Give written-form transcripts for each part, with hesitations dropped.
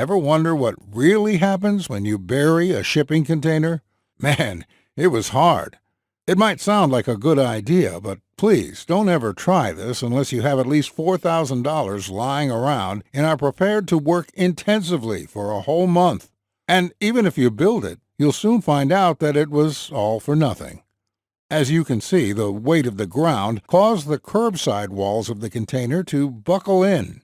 Ever wonder what really happens when you bury a shipping container? Man, it was hard. It might sound like a good idea, but please don't ever try this unless you have at least $4,000 lying around and are prepared to work intensively for a whole month. And even if you build it, you'll soon find out that it was all for nothing. As you can see, the weight of the ground caused the curbside walls of the container to buckle in.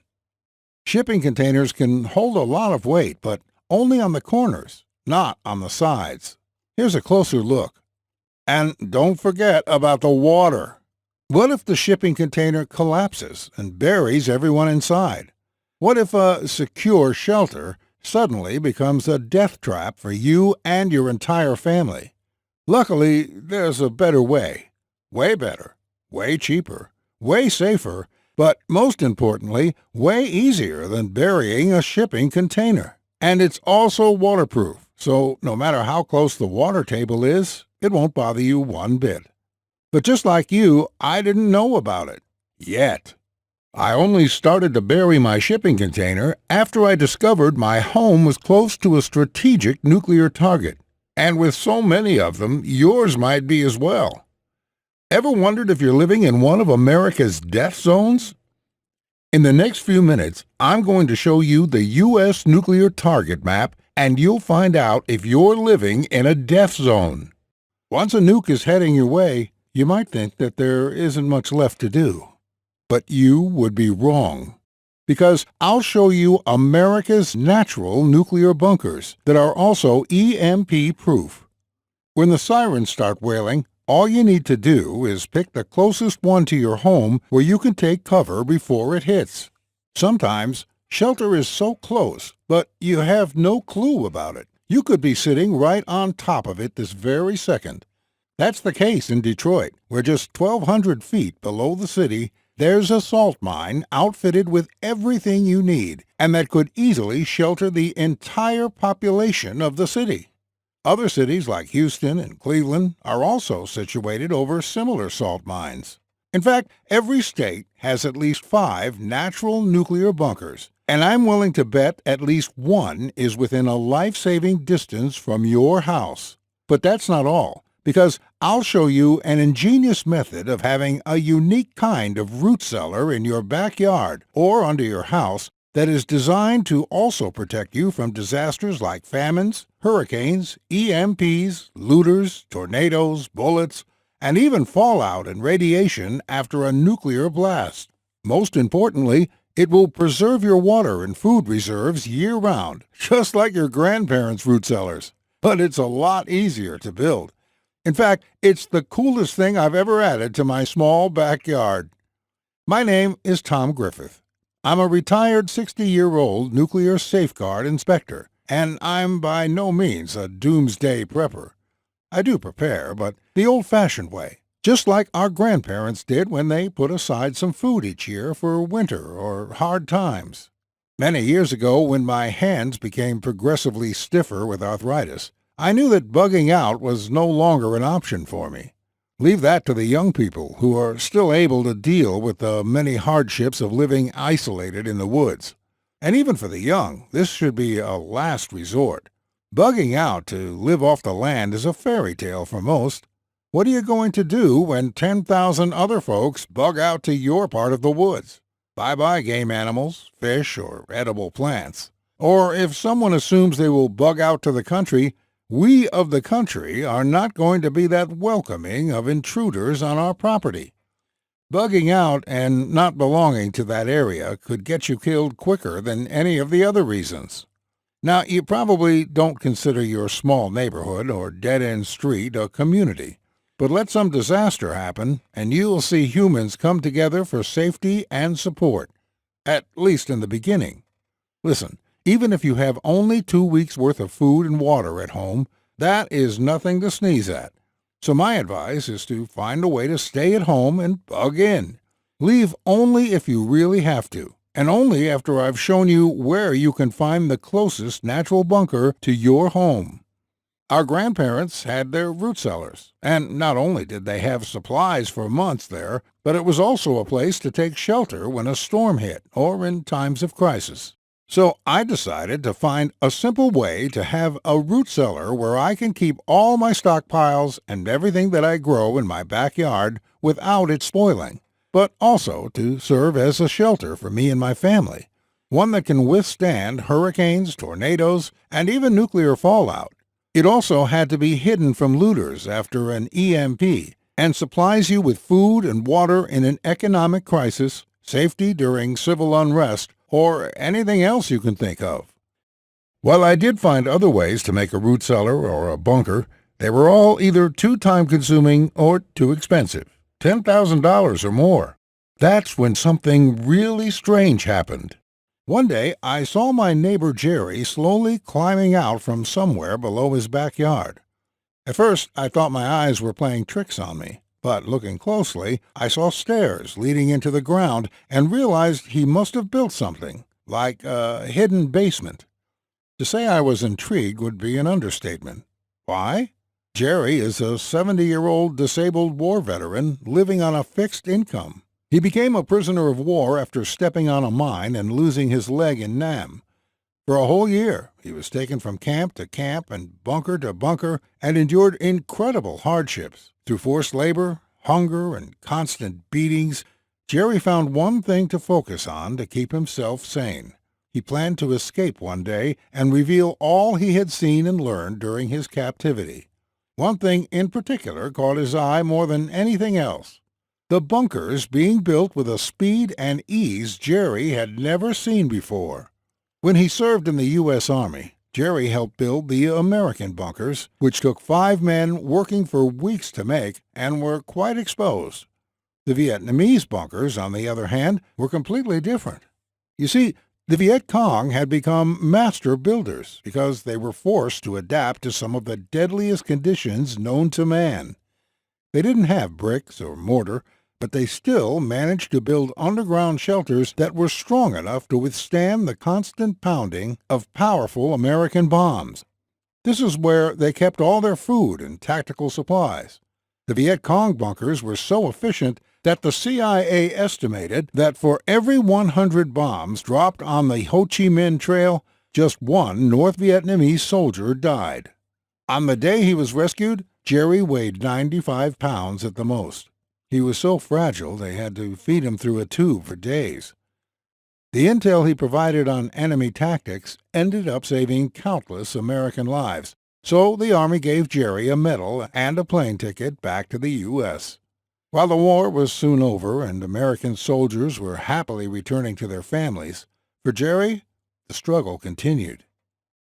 Shipping containers can hold a lot of weight, but only on the corners, not on the sides. Here's a closer look. And don't forget about the water. What if the shipping container collapses and buries everyone inside? What if a secure shelter suddenly becomes a death trap for you and your entire family? Luckily, there's a better way. Way better, way cheaper, way safer, but most importantly, way easier than burying a shipping container. And it's also waterproof, so no matter how close the water table is, it won't bother you one bit. But just like you, I didn't know about it. Yet. I only started to bury my shipping container after I discovered my home was close to a strategic nuclear target. And with so many of them, yours might be as well. Ever wondered if you're living in one of America's death zones? In the next few minutes, I'm going to show you the U.S. nuclear target map, and you'll find out if you're living in a death zone. Once a nuke is heading your way, you might think that there isn't much left to do. But you would be wrong. Because I'll show you America's natural nuclear bunkers that are also EMP-proof. When the sirens start wailing, all you need to do is pick the closest one to your home where you can take cover before it hits. Sometimes, shelter is so close, but you have no clue about it. You could be sitting right on top of it this very second. That's the case in Detroit, where just 1,200 feet below the city, there's a salt mine outfitted with everything you need, and that could easily shelter the entire population of the city. Other cities like Houston and Cleveland are also situated over similar salt mines. In fact, every state has at least 5 natural nuclear bunkers, and I'm willing to bet at least one is within a life-saving distance from your house. But that's not all, because I'll show you an ingenious method of having a unique kind of root cellar in your backyard or under your house that is designed to also protect you from disasters like famines, hurricanes, EMPs, looters, tornadoes, bullets, and even fallout and radiation after a nuclear blast. Most importantly, it will preserve your water and food reserves year-round, just like your grandparents' root cellars. But it's a lot easier to build. In fact, it's the coolest thing I've ever added to my small backyard. My name is Tom Griffith. I'm a retired 60-year-old nuclear safeguard inspector, and I'm by no means a doomsday prepper. I do prepare, but the old-fashioned way, just like our grandparents did when they put aside some food each year for winter or hard times. Many years ago, when my hands became progressively stiffer with arthritis, I knew that bugging out was no longer an option for me. Leave that to the young people who are still able to deal with the many hardships of living isolated in the woods. And even for the young, this should be a last resort. Bugging out to live off the land is a fairy tale for most. What are you going to do when 10,000 other folks bug out to your part of the woods? Bye-bye game animals, fish, or edible plants. Or if someone assumes they will bug out to the country, we of the country are not going to be that welcoming of intruders on our property. Bugging out and not belonging to that area could get you killed quicker than any of the other reasons. Now, you probably don't consider your small neighborhood or dead-end street a community, but let some disaster happen, and you'll see humans come together for safety and support, at least in the beginning. Listen, even if you have only 2 weeks' worth of food and water at home, that is nothing to sneeze at. So my advice is to find a way to stay at home and bug in. Leave only if you really have to, and only after I've shown you where you can find the closest natural bunker to your home. Our grandparents had their root cellars, and not only did they have supplies for months there, but it was also a place to take shelter when a storm hit or in times of crisis. So I decided to find a simple way to have a root cellar where I can keep all my stockpiles and everything that I grow in my backyard without it spoiling, but also to serve as a shelter for me and my family, one that can withstand hurricanes, tornadoes, and even nuclear fallout. It also had to be hidden from looters after an EMP and supplies you with food and water in an economic crisis, safety during civil unrest, or anything else you can think of. While I did find other ways to make a root cellar or a bunker, they were all either too time-consuming or too expensive, $10,000 or more. That's when something really strange happened. One day, I saw my neighbor Jerry slowly climbing out from somewhere below his backyard. At first, I thought my eyes were playing tricks on me, but looking closely, I saw stairs leading into the ground and realized he must have built something, like a hidden basement. To say I was intrigued would be an understatement. Why? Jerry is a 70-year-old disabled war veteran living on a fixed income. He became a prisoner of war after stepping on a mine and losing his leg in Nam. For a whole year, he was taken from camp to camp and bunker to bunker and endured incredible hardships. Through forced labor, hunger, and constant beatings, Jerry found one thing to focus on to keep himself sane. He planned to escape one day and reveal all he had seen and learned during his captivity. One thing in particular caught his eye more than anything else: the bunkers being built with a speed and ease Jerry had never seen before. When he served in the U.S. Army, Jerry helped build the American bunkers, which took 5 men working for weeks to make and were quite exposed. The Vietnamese bunkers, on the other hand, were completely different. You see, the Viet Cong had become master builders because they were forced to adapt to some of the deadliest conditions known to man. They didn't have bricks or mortar, but they still managed to build underground shelters that were strong enough to withstand the constant pounding of powerful American bombs. This is where they kept all their food and tactical supplies. The Viet Cong bunkers were so efficient that the CIA estimated that for every 100 bombs dropped on the Ho Chi Minh Trail, just one North Vietnamese soldier died. On the day he was rescued, Jerry weighed 95 pounds at the most. He was so fragile they had to feed him through a tube for days. The intel he provided on enemy tactics ended up saving countless American lives, so the Army gave Jerry a medal and a plane ticket back to the U.S. While the war was soon over and American soldiers were happily returning to their families, for Jerry, the struggle continued.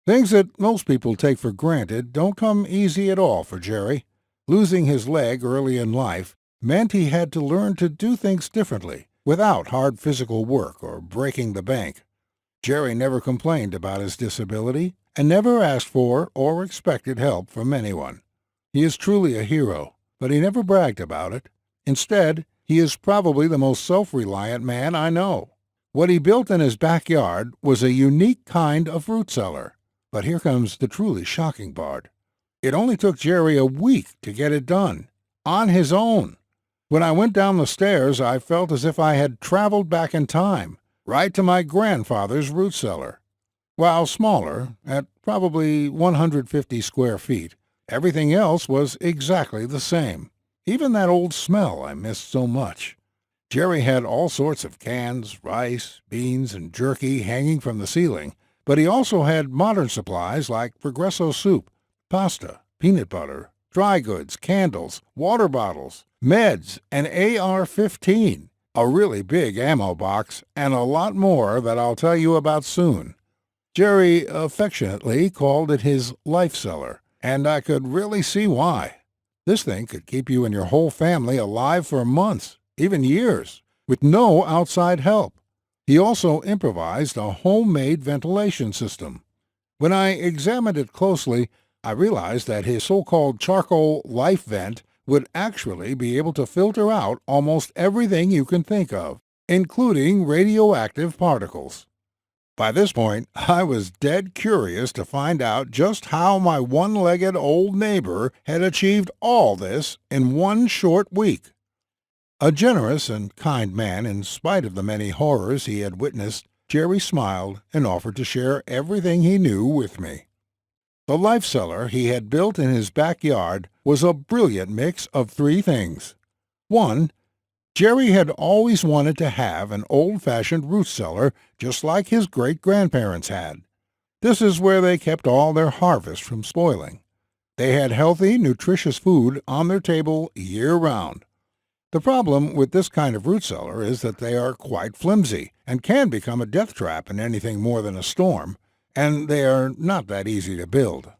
Things that most people take for granted don't come easy at all for Jerry. Losing his leg early in life meant he had to learn to do things differently, without hard physical work or breaking the bank. Jerry never complained about his disability and never asked for or expected help from anyone. He is truly a hero, but he never bragged about it. Instead, he is probably the most self-reliant man I know. What he built in his backyard was a unique kind of root cellar. But here comes the truly shocking part. It only took Jerry a week to get it done, on his own. When I went down the stairs, I felt as if I had traveled back in time, right to my grandfather's root cellar. While smaller, at probably 150 square feet, everything else was exactly the same. Even that old smell I missed so much. Jerry had all sorts of cans, rice, beans, and jerky hanging from the ceiling, but he also had modern supplies like Progresso soup, pasta, peanut butter, dry goods, candles, water bottles, meds, an AR-15, a really big ammo box, and a lot more that I'll tell you about soon. Jerry affectionately called it his life cellar, and I could really see why. This thing could keep you and your whole family alive for months, even years, with no outside help. He also improvised a homemade ventilation system. When I examined it closely, I realized that his so-called charcoal life vent would actually be able to filter out almost everything you can think of, including radioactive particles. By this point, I was dead curious to find out just how my one-legged old neighbor had achieved all this in one short week. A generous and kind man in spite of the many horrors he had witnessed, Jerry smiled and offered to share everything he knew with me. The life cellar he had built in his backyard was a brilliant mix of three things. 1. Jerry had always wanted to have an old-fashioned root cellar just like his great-grandparents had. This is where they kept all their harvest from spoiling. They had healthy, nutritious food on their table year-round. The problem with this kind of root cellar is that they are quite flimsy and can become a death trap in anything more than a storm, and they are not that easy to build.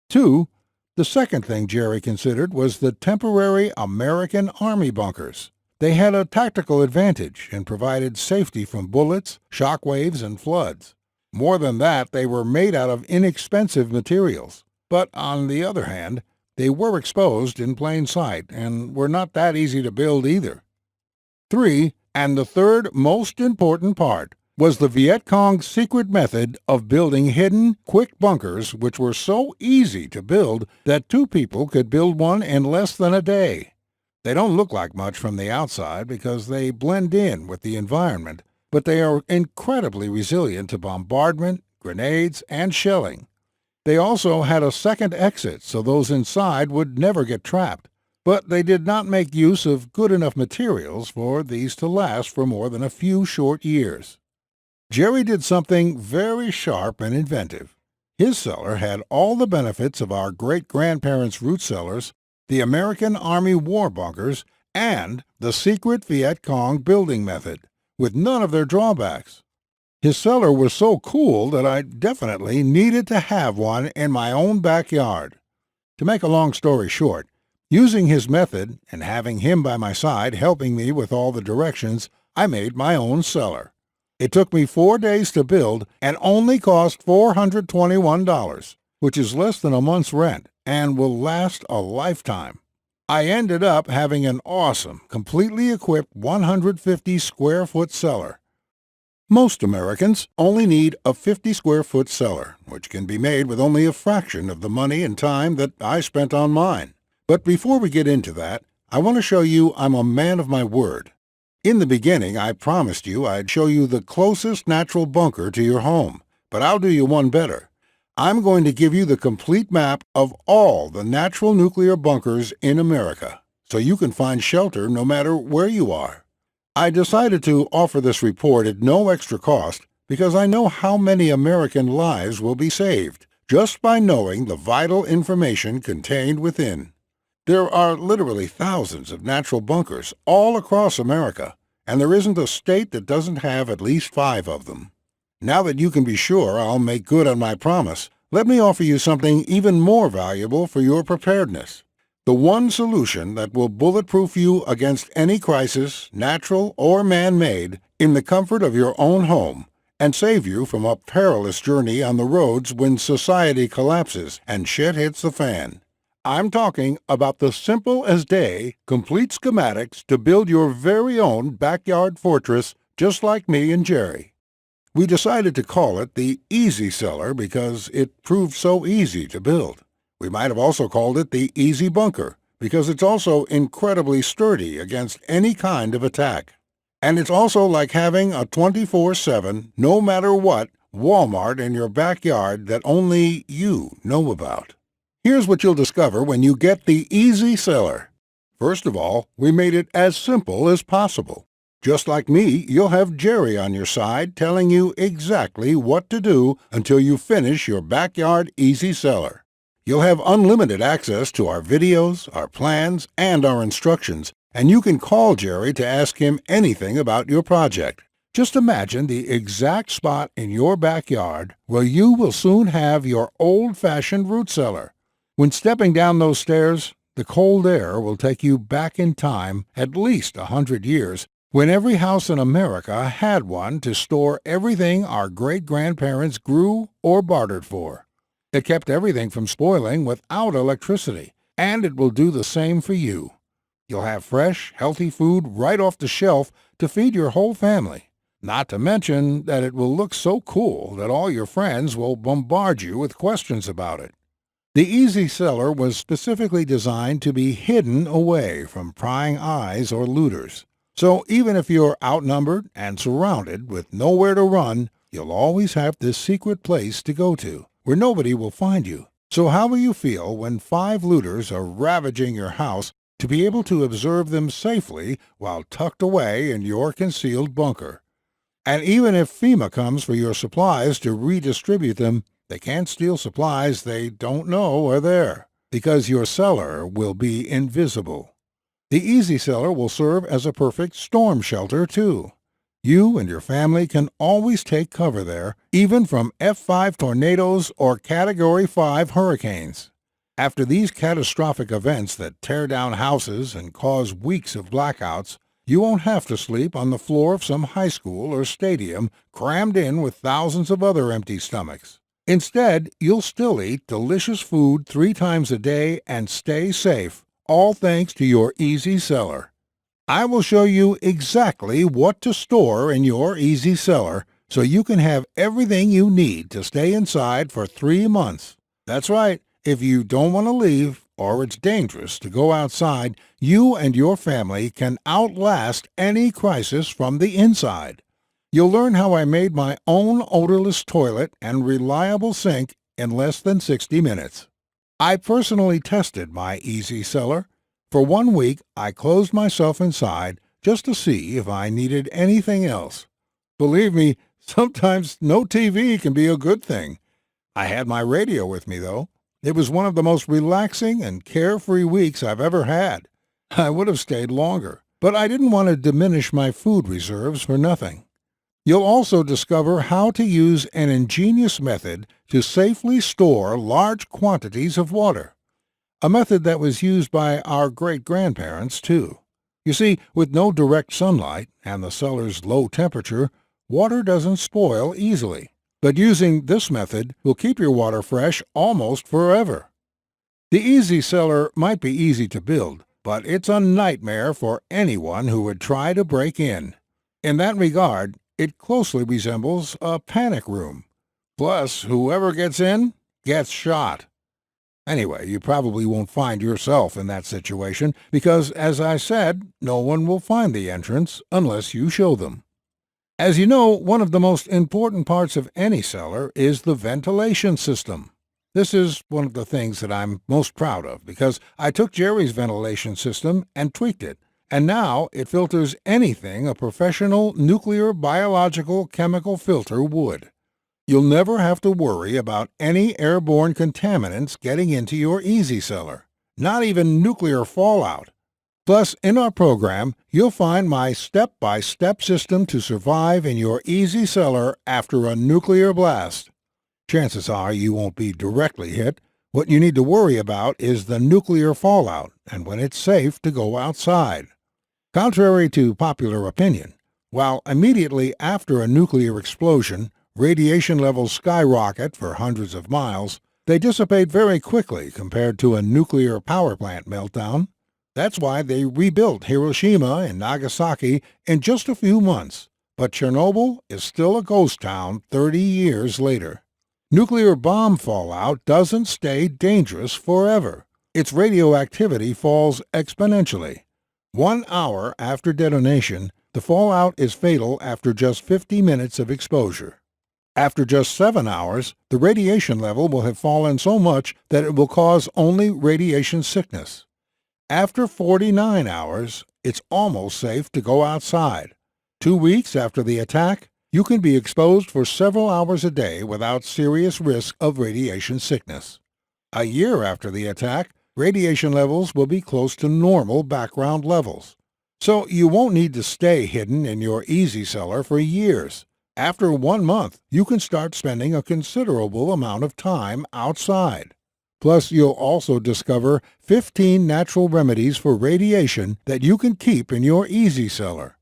2. The second thing Jerry considered was the temporary American Army bunkers. They had a tactical advantage and provided safety from bullets, shock waves, and floods. More than that, they were made out of inexpensive materials. But on the other hand, they were exposed in plain sight and were not that easy to build either. 3. And the third most important part was the Viet Cong's secret method of building hidden, quick bunkers which were so easy to build that two people could build one in less than a day. They don't look like much from the outside because they blend in with the environment, but they are incredibly resilient to bombardment, grenades, and shelling. They also had a second exit so those inside would never get trapped, but they did not make use of good enough materials for these to last for more than a few short years. Jerry did something very sharp and inventive. His cellar had all the benefits of our great-grandparents' root cellars, the American Army war bunkers, and the secret Viet Cong building method, with none of their drawbacks. His cellar was so cool that I definitely needed to have one in my own backyard. To make a long story short, using his method and having him by my side helping me with all the directions, I made my own cellar. It took me 4 days to build and only cost $421, which is less than a month's rent and will last a lifetime. I ended up having an awesome, completely equipped 150-square-foot cellar. Most Americans only need a 50-square-foot cellar, which can be made with only a fraction of the money and time that I spent on mine. But before we get into that, I want to show you I'm a man of my word. In the beginning, I promised you I'd show you the closest natural bunker to your home, but I'll do you one better. I'm going to give you the complete map of all the natural nuclear bunkers in America, so you can find shelter no matter where you are. I decided to offer this report at no extra cost because I know how many American lives will be saved just by knowing the vital information contained within. There are literally thousands of natural bunkers all across America, and there isn't a state that doesn't have at least 5 of them. Now that you can be sure I'll make good on my promise, let me offer you something even more valuable for your preparedness. The one solution that will bulletproof you against any crisis, natural or man-made, in the comfort of your own home, and save you from a perilous journey on the roads when society collapses and shit hits the fan. I'm talking about the simple-as-day, complete schematics to build your very own backyard fortress just like me and Jerry. We decided to call it the Easy Cellar because it proved so easy to build. We might have also called it the Easy Bunker because it's also incredibly sturdy against any kind of attack. And it's also like having a 24/7, no matter what, Walmart in your backyard that only you know about. Here's what you'll discover when you get the Easy Cellar. First of all, we made it as simple as possible. Just like me, you'll have Jerry on your side telling you exactly what to do until you finish your backyard Easy Cellar. You'll have unlimited access to our videos, our plans, and our instructions, and you can call Jerry to ask him anything about your project. Just imagine the exact spot in your backyard where you will soon have your old-fashioned root cellar. When stepping down those stairs, the cold air will take you back in time at least 100 years, when every house in America had one to store everything our great-grandparents grew or bartered for. It kept everything from spoiling without electricity, and it will do the same for you. You'll have fresh, healthy food right off the shelf to feed your whole family. Not to mention that it will look so cool that all your friends will bombard you with questions about it. The Easy Cellar was specifically designed to be hidden away from prying eyes or looters. So even if you're outnumbered and surrounded with nowhere to run, you'll always have this secret place to go to, where nobody will find you. So how will you feel when 5 looters are ravaging your house to be able to observe them safely while tucked away in your concealed bunker? And even if FEMA comes for your supplies to redistribute them, they can't steal supplies they don't know are there, because your cellar will be invisible. The Easy Cellar will serve as a perfect storm shelter, too. You and your family can always take cover there, even from F5 tornadoes or Category 5 hurricanes. After these catastrophic events that tear down houses and cause weeks of blackouts, you won't have to sleep on the floor of some high school or stadium crammed in with thousands of other empty stomachs. Instead, you'll still eat delicious food 3 times a day and stay safe, all thanks to your Easy Cellar. I will show you exactly what to store in your Easy Cellar so you can have everything you need to stay inside for 3 months. That's right, if you don't want to leave or it's dangerous to go outside, you and your family can outlast any crisis from the inside. You'll learn how I made my own odorless toilet and reliable sink in less than 60 minutes. I personally tested my Easy Cellar. For 1 week, I closed myself inside just to see if I needed anything else. Believe me, sometimes no TV can be a good thing. I had my radio with me, though. It was one of the most relaxing and carefree weeks I've ever had. I would have stayed longer, but I didn't want to diminish my food reserves for nothing. You'll also discover how to use an ingenious method to safely store large quantities of water. A method that was used by our great-grandparents, too. You see, with no direct sunlight and the cellar's low temperature, water doesn't spoil easily. But using this method will keep your water fresh almost forever. The Easy Cellar might be easy to build, but it's a nightmare for anyone who would try to break in. In that regard, it closely resembles a panic room. Plus, whoever gets in gets shot. Anyway, you probably won't find yourself in that situation because, as I said, no one will find the entrance unless you show them. As you know, one of the most important parts of any cellar is the ventilation system. This is one of the things that I'm most proud of because I took Jerry's ventilation system and tweaked it, and now it filters anything a professional nuclear, biological, chemical filter would. You'll never have to worry about any airborne contaminants getting into your Easy Cellar, not even nuclear fallout. Plus, in our program, you'll find my step-by-step system to survive in your Easy Cellar after a nuclear blast. Chances are you won't be directly hit. What you need to worry about is the nuclear fallout and when it's safe to go outside. Contrary to popular opinion, while immediately after a nuclear explosion, radiation levels skyrocket for hundreds of miles, they dissipate very quickly compared to a nuclear power plant meltdown. That's why they rebuilt Hiroshima and Nagasaki in just a few months, but Chernobyl is still a ghost town 30 years later. Nuclear bomb fallout doesn't stay dangerous forever. Its radioactivity falls exponentially. 1 hour after detonation, the fallout is fatal after just 50 minutes of exposure. After just 7 hours, the radiation level will have fallen so much that it will cause only radiation sickness. After 49 hours, it's almost safe to go outside. 2 weeks after the attack, you can be exposed for several hours a day without serious risk of radiation sickness. A year after the attack, radiation levels will be close to normal background levels. So you won't need to stay hidden in your Easy Cellar for years. After 1 month, you can start spending a considerable amount of time outside. Plus, you'll also discover 15 natural remedies for radiation that you can keep in your Easy Cellar.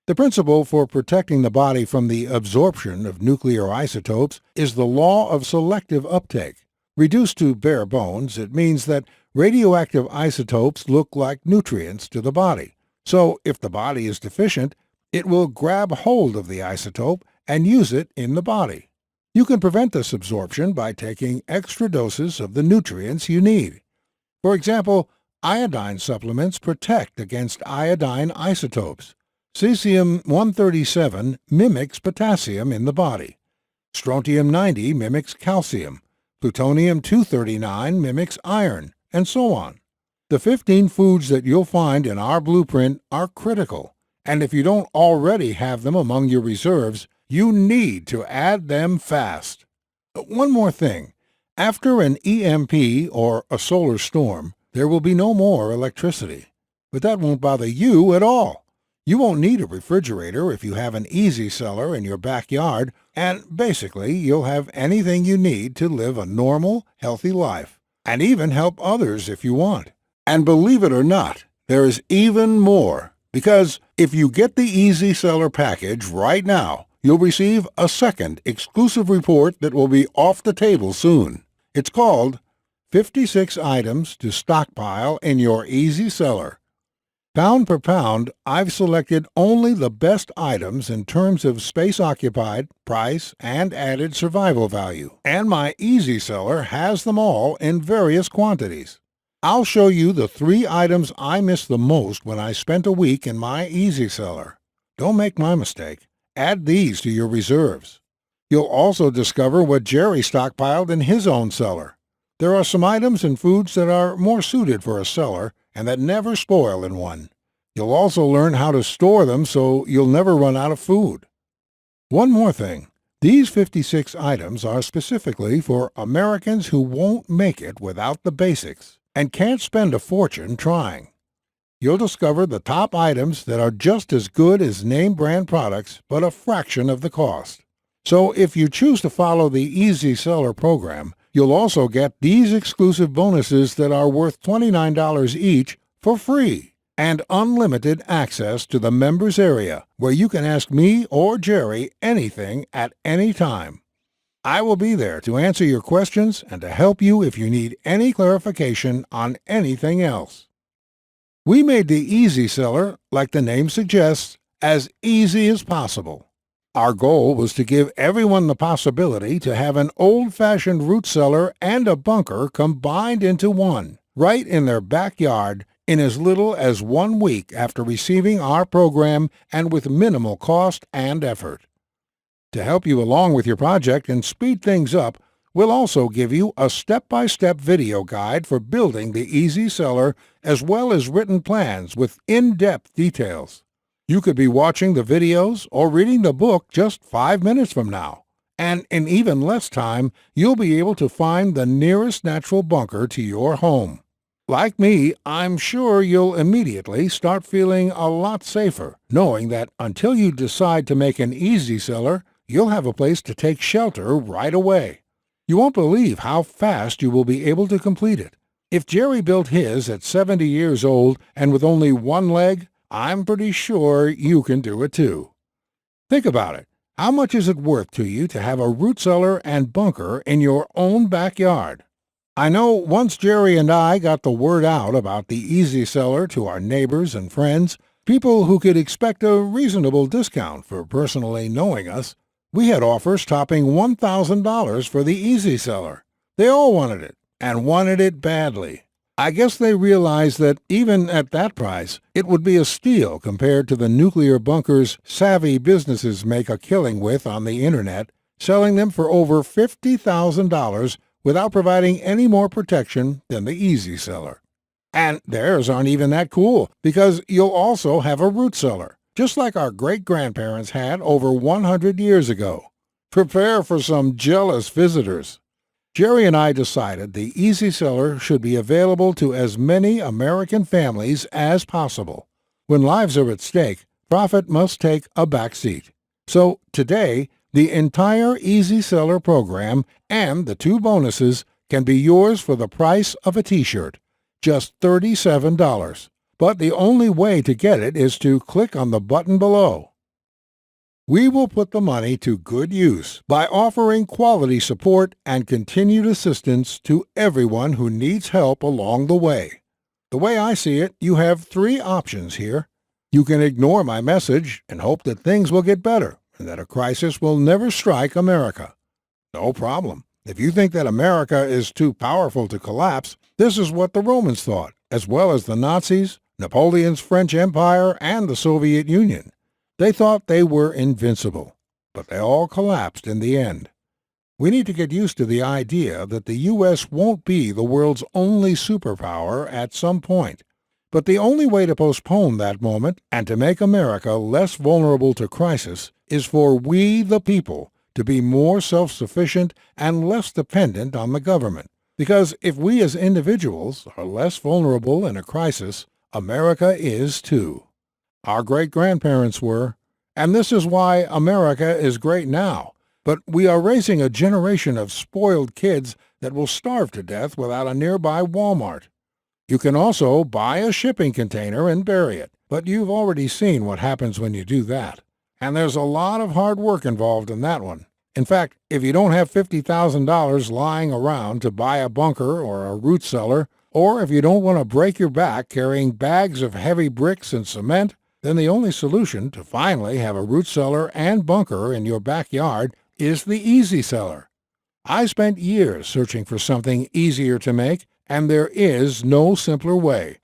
The principle for protecting the body from the absorption of nuclear isotopes is the law of selective uptake. Reduced to bare bones, it means that radioactive isotopes look like nutrients to the body. So, if the body is deficient, it will grab hold of the isotope and use it in the body. You can prevent this absorption by taking extra doses of the nutrients you need. For example, iodine supplements protect against iodine isotopes. Cesium-137 mimics potassium in the body. Strontium-90 mimics calcium. Plutonium-239 mimics iron, and so on. The 15 foods that you'll find in our blueprint are critical, and if you don't already have them among your reserves, you need to add them fast. One more thing. After an EMP or a solar storm, there will be no more electricity. But that won't bother you at all. You won't need a refrigerator if you have an easy cellar in your backyard, and basically you'll have anything you need to live a normal, healthy life, and even help others if you want. And believe it or not, there is even more, because if you get the Easy Cellar package right now, you'll receive a second exclusive report that will be off the table soon. It's called 56 Items to Stockpile in Your Easy Cellar. Pound per pound, I've selected only the best items in terms of space occupied, price, and added survival value, and my Easy Cellar has them all in various quantities. I'll show you the 3 items I missed the most when I spent a week in my Easy Cellar. Don't make my mistake. Add these to your reserves. You'll also discover what Jerry stockpiled in his own cellar. There are some items and foods that are more suited for a cellar and that never spoil in one. You'll also learn how to store them so you'll never run out of food. One more thing. These 56 items are specifically for Americans who won't make it without the basics and can't spend a fortune trying. You'll discover the top items that are just as good as name brand products, but a fraction of the cost. So if you choose to follow the Easy Cellar program, you'll also get these exclusive bonuses that are worth $29 each for free, and unlimited access to the members area, where you can ask me or Jerry anything at any time. I will be there to answer your questions and to help you if you need any clarification on anything else. We made the Easy Cellar, like the name suggests, as easy as possible. Our goal was to give everyone the possibility to have an old-fashioned root cellar and a bunker combined into one, right in their backyard, in as little as 1 week after receiving our program and with minimal cost and effort. To help you along with your project and speed things up, we'll also give you a step-by-step video guide for building the Easy Cellar, as well as written plans with in-depth details. You could be watching the videos or reading the book just 5 minutes from now, and in even less time, you'll be able to find the nearest natural bunker to your home. Like me, I'm sure you'll immediately start feeling a lot safer, knowing that until you decide to make an Easy Cellar, you'll have a place to take shelter right away. You won't believe how fast you will be able to complete it. If Jerry built his at 70 years old and with only one leg, I'm pretty sure you can do it too. Think about it. How much is it worth to you to have a root cellar and bunker in your own backyard? I know once Jerry and I got the word out about the Easy Cellar to our neighbors and friends, people who could expect a reasonable discount for personally knowing us, we had offers topping $1,000 for the Easy Cellar. They all wanted it, and wanted it badly. I guess they realized that even at that price, it would be a steal compared to the nuclear bunkers savvy businesses make a killing with on the internet, selling them for over $50,000 without providing any more protection than the Easy Cellar. And theirs aren't even that cool, because you'll also have a root cellar, just like our great-grandparents had over 100 years ago. Prepare for some jealous visitors. Jerry and I decided the Easy Cellar should be available to as many American families as possible. When lives are at stake, profit must take a back seat. So today, the entire Easy Cellar program and the 2 bonuses can be yours for the price of a T-shirt, just $37. But the only way to get it is to click on the button below. We will put the money to good use by offering quality support and continued assistance to everyone who needs help along the way. The way I see it, you have 3 options here. You can ignore my message and hope that things will get better and that a crisis will never strike America. No problem. If you think that America is too powerful to collapse, this is what the Romans thought, as well as the Nazis, Napoleon's French Empire, and the Soviet Union. They thought they were invincible, but they all collapsed in the end. We need to get used to the idea that the U.S. won't be the world's only superpower at some point. But the only way to postpone that moment and to make America less vulnerable to crisis is for we, the people, to be more self-sufficient and less dependent on the government. Because if we as individuals are less vulnerable in a crisis, America is too. Our great-grandparents were, and this is why America is great now. But we are raising a generation of spoiled kids that will starve to death without a nearby Walmart. You can also buy a shipping container and bury it, but you've already seen what happens when you do that. And there's a lot of hard work involved in that one. In fact, if you don't have $50,000 lying around to buy a bunker or a root cellar, or if you don't want to break your back carrying bags of heavy bricks and cement, then the only solution to finally have a root cellar and bunker in your backyard is the Easy Cellar. I spent years searching for something easier to make, and there is no simpler way.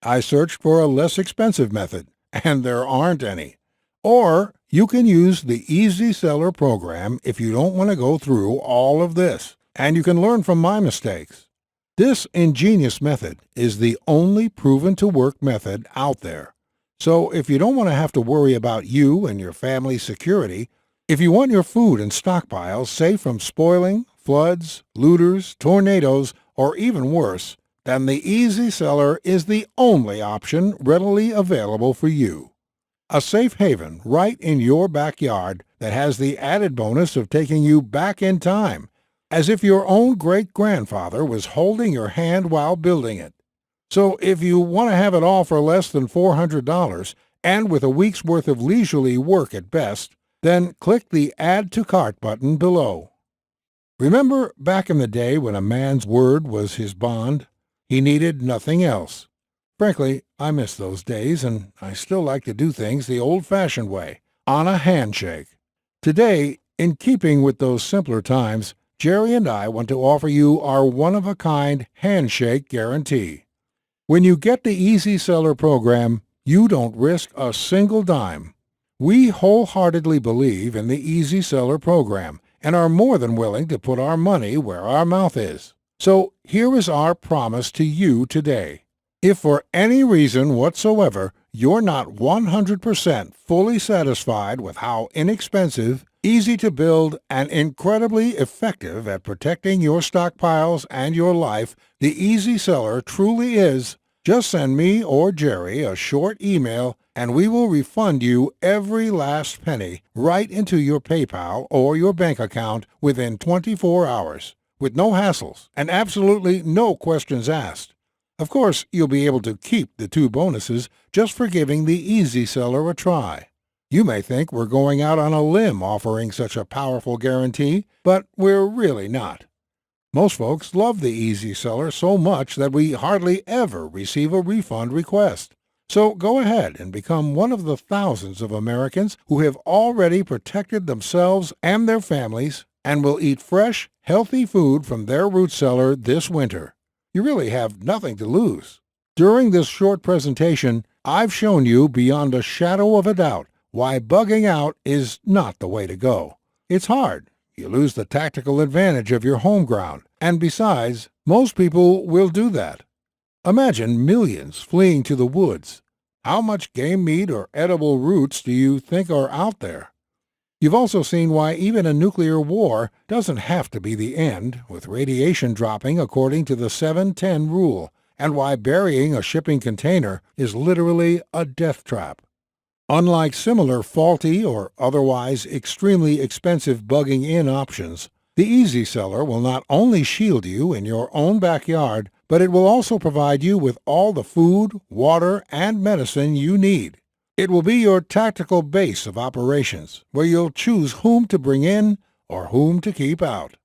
I searched for a less expensive method, and there aren't any. Or you can use the Easy Cellar program if you don't want to go through all of this, and you can learn from my mistakes. This ingenious method is the only proven-to-work method out there. So if you don't want to have to worry about you and your family's security, if you want your food and stockpiles safe from spoiling, floods, looters, tornadoes, or even worse, then the Easy Cellar is the only option readily available for you. A safe haven right in your backyard that has the added bonus of taking you back in time, as if your own great-grandfather was holding your hand while building it. So if you want to have it all for less than $400, and with a week's worth of leisurely work at best, then click the Add to Cart button below. Remember back in the day when a man's word was his bond? He needed nothing else. Frankly, I miss those days, and I still like to do things the old-fashioned way, on a handshake. Today, in keeping with those simpler times, Jerry and I want to offer you our one-of-a-kind handshake guarantee. When you get the Easy Cellar program, you don't risk a single dime. We wholeheartedly believe in the Easy Cellar program and are more than willing to put our money where our mouth is. So here is our promise to you today. If for any reason whatsoever you're not 100% fully satisfied with how inexpensive, easy to build, and incredibly effective at protecting your stockpiles and your life the Easy Cellar truly is, just send me or Jerry a short email and we will refund you every last penny right into your PayPal or your bank account within 24 hours, with no hassles and absolutely no questions asked. Of course, you'll be able to keep the 2 bonuses just for giving the Easy Cellar a try. You may think we're going out on a limb offering such a powerful guarantee, but we're really not. Most folks love the Easy Cellar so much that we hardly ever receive a refund request. So go ahead and become one of the thousands of Americans who have already protected themselves and their families and will eat fresh, healthy food from their root cellar this winter. You really have nothing to lose. During this short presentation, I've shown you beyond a shadow of a doubt why bugging out is not the way to go. It's hard. You lose the tactical advantage of your home ground, and besides, most people will do that. Imagine millions fleeing to the woods. How much game meat or edible roots do you think are out there? You've also seen why even a nuclear war doesn't have to be the end, with radiation dropping according to the 7-10 rule, and why burying a shipping container is literally a death trap. Unlike similar faulty or otherwise extremely expensive bugging in options, the Easy Cellar will not only shield you in your own backyard, but it will also provide you with all the food, water, and medicine you need. It will be your tactical base of operations, where you'll choose whom to bring in or whom to keep out.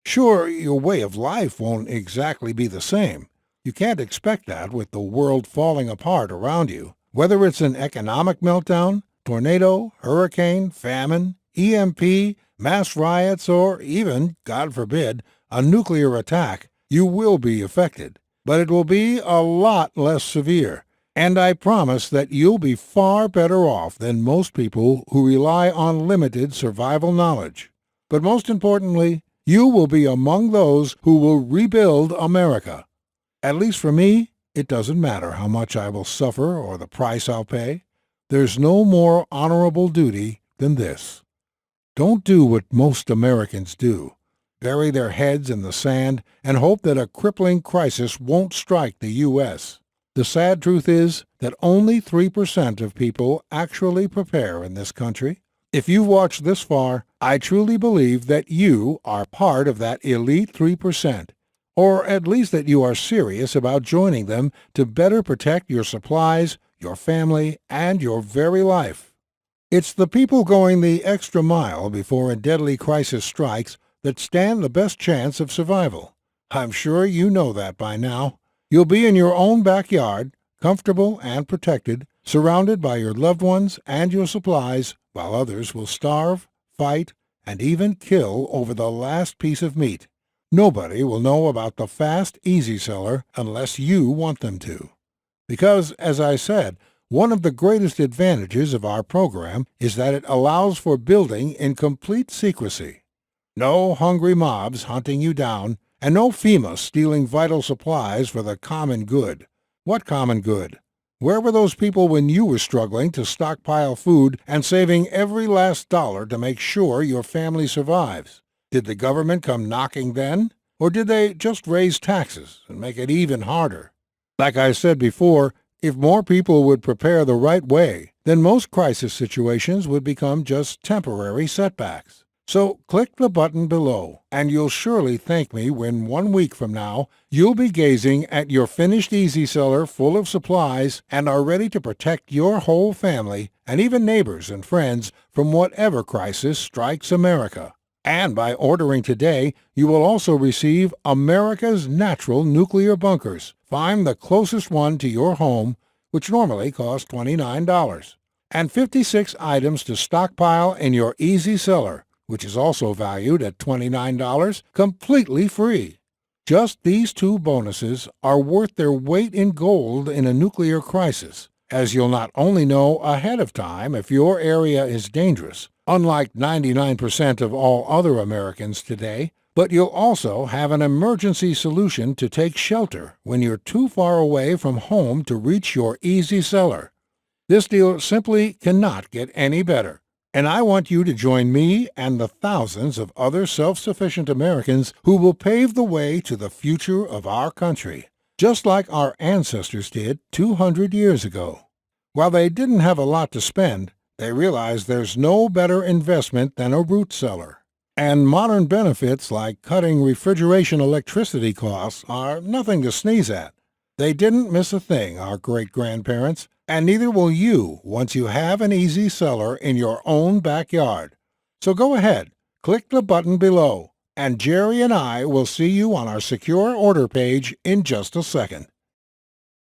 Sure, your way of life won't exactly be the same. You can't expect that with the world falling apart around you. Whether it's an economic meltdown, tornado, hurricane, famine, EMP, mass riots, or even, God forbid, a nuclear attack, you will be affected. But it will be a lot less severe, And I promise that you'll be far better off than most people who rely on limited survival knowledge. But most importantly, you will be among those who will rebuild America. At least for me, it doesn't matter how much I will suffer or the price I'll pay. There's no more honorable duty than this. Don't do what most Americans do. Bury their heads in the sand and hope that a crippling crisis won't strike the U.S. The sad truth is that only 3% of people actually prepare in this country. If you've watched this far, I truly believe that you are part of that elite 3%, or at least that you are serious about joining them to better protect your supplies, your family, and your very life. It's the people going the extra mile before a deadly crisis strikes that stand the best chance of survival. I'm sure you know that by now. You'll be in your own backyard, comfortable and protected, surrounded by your loved ones and your supplies, while others will starve, fight, and even kill over the last piece of meat. Nobody will know about the fast, easy Cellar unless you want them to. Because, as I said, one of the greatest advantages of our program is that it allows for building in complete secrecy. No hungry mobs hunting you down, and no FEMA stealing vital supplies for the common good. What common good? Where were those people when you were struggling to stockpile food and saving every last dollar to make sure your family survives? Did the government come knocking then? Or did they just raise taxes and make it even harder? Like I said before, if more people would prepare the right way, then most crisis situations would become just temporary setbacks. So click the button below, and you'll surely thank me when 1 week from now you'll be gazing at your finished Easy Cellar full of supplies and are ready to protect your whole family and even neighbors and friends from whatever crisis strikes America. And by ordering today, you will also receive America's Natural Nuclear Bunkers. Find the closest one to your home, which normally costs $29, and 56 items to stockpile in your Easy Cellar, which is also valued at $29, completely free. Just these two bonuses are worth their weight in gold in a nuclear crisis, as you'll not only know ahead of time if your area is dangerous, unlike 99% of all other Americans today, but you'll also have an emergency solution to take shelter when you're too far away from home to reach your Easy Cellar. This deal simply cannot get any better. And I want you to join me and the thousands of other self-sufficient Americans who will pave the way to the future of our country, just like our ancestors did 200 years ago. While they didn't have a lot to spend, they realized there's no better investment than a root cellar. And modern benefits like cutting refrigeration electricity costs are nothing to sneeze at. They didn't miss a thing, our great-grandparents, and neither will you once you have an Easy Cellar in your own backyard. So go ahead, click the button below, and Jerry and I will see you on our secure order page in just a second.